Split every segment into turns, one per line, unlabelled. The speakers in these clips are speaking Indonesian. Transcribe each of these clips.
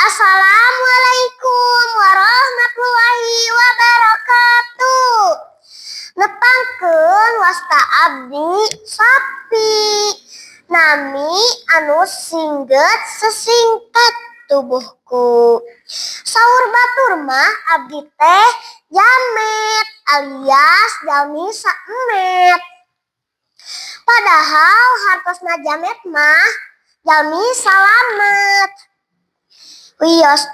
Assalamualaikum warahmatullahi wabarakatuh. Nepangkeun wasta abdi sapi. Nami anu singget sesingkat tubuhku. Saur batur mah abdi teh jamet alias jalmi saemet. Padahal hartosna jamet mah jalmi salamet. Wios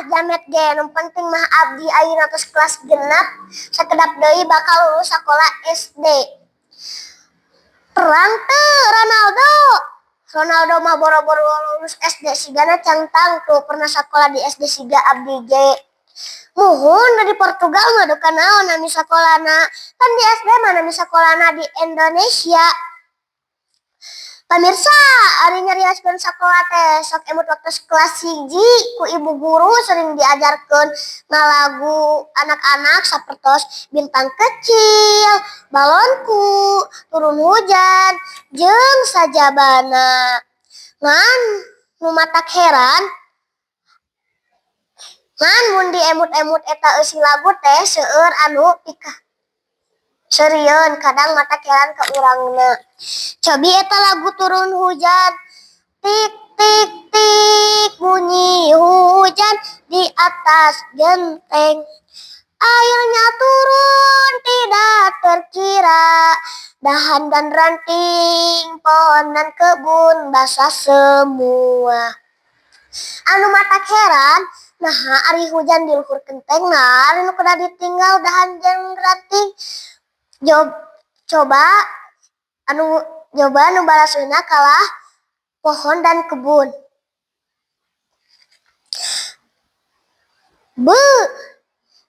jamet ge nu penting mah abdi ayeuna tos kelas genep sakedap deui bakal lulus sakola SD. Terang teu Ronaldo mah boro-boro lulus SD sigana cangtang tuh pernah sakola di SD siga abdi ge. Muhun dari Portugal mah duka naon nami sakolana. Kan di SD mah nami sakolana di Indonesia. Pamirsa, ari nyarioskeun sakola teh sok emut waktu kelas 1 ku ibu guru sering diajarkeun ngalagu anak-anak sapertos Bintang Kecil, Balonku, Turun Hujan, jeung sajabana. Ngan nu matak heran, ngan mun di emut-emut eta eusi lagu teh seueur anu pikah serieun kadang mata keran ke urangna. Cobi eta lagu Turun Hujan. Tik tik tik bunyi hujan di atas genteng. Airnya turun tidak terkira. Dahan dan ranting pohon dan kebun basah semua. Anu mata keran, nah ari hujan di luhur genteng nah anu kuda ditinggal dahan jeung ranting. Coba anu balaseuna kalah pohon dan kebun.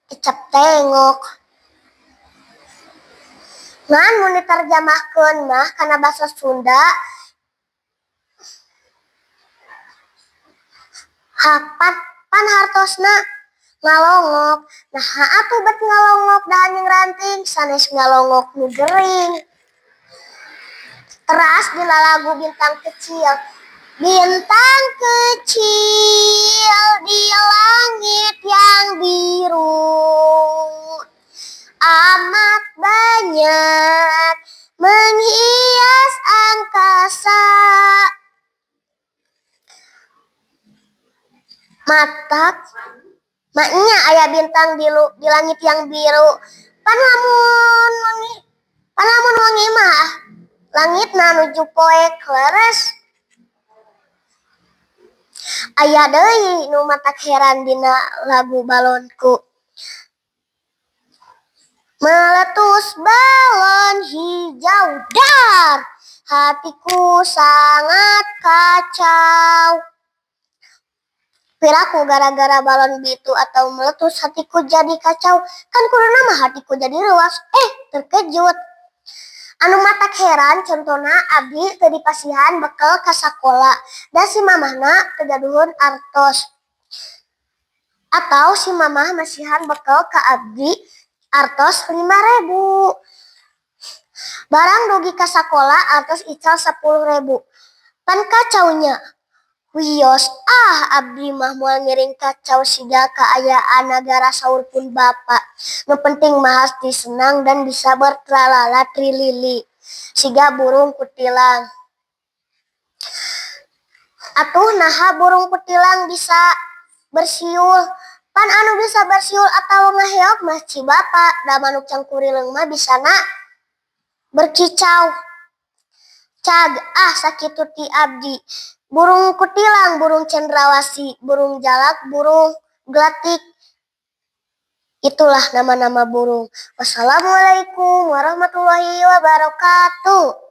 Kecap tengok. Ngan mun diterjemahkeun mah kana basa Sunda pan hartosna ngalongok. Nah atuh bet ngalongok dahan jeung ranting sanes ngalongok nu gering. Teras di lagu Bintang Kecil. Bintang kecil di langit yang biru, amat banyak menghias angkasa. Maknya aya bintang di langit yang biru. Pan lamun wangi mah langitna nuju poe kleres. Aya deui nu matak heran dina lagu Balonku. Meletus balon hijau dar, hatiku sangat kacau. Piraku gara-gara balon bitu atau meletus hatiku jadi kacau. Kan kuruna mah hatiku jadi ruas. Terkejut. Anu matak heran contona abdi teu dipasihan bekal ka sakola. Da si mamahna kegaduhun artos. Atau si mamah masihan bekal ka abdi artos 5.000. Barang dugi ka sakola artos ical 10.000. Pan kacaunya. Wios abdi mah moal ngiring kacau siga kaayaan negara saur pun bapak. Nu penting mah hasti senang dan bisa bertralala trilili. Siga burung kutilang. Atuh naha burung kutilang bisa bersiul. Pan anu bisa bersiul atau ngaheok mah ci bapak. Da manuk cangkurileung mah bisana berkicau. Cag sakitu ti abdi. Burung kutilang, burung cendrawasih, burung jalak, burung gelatik. Itulah nama-nama burung. Wassalamualaikum warahmatullahi wabarakatuh.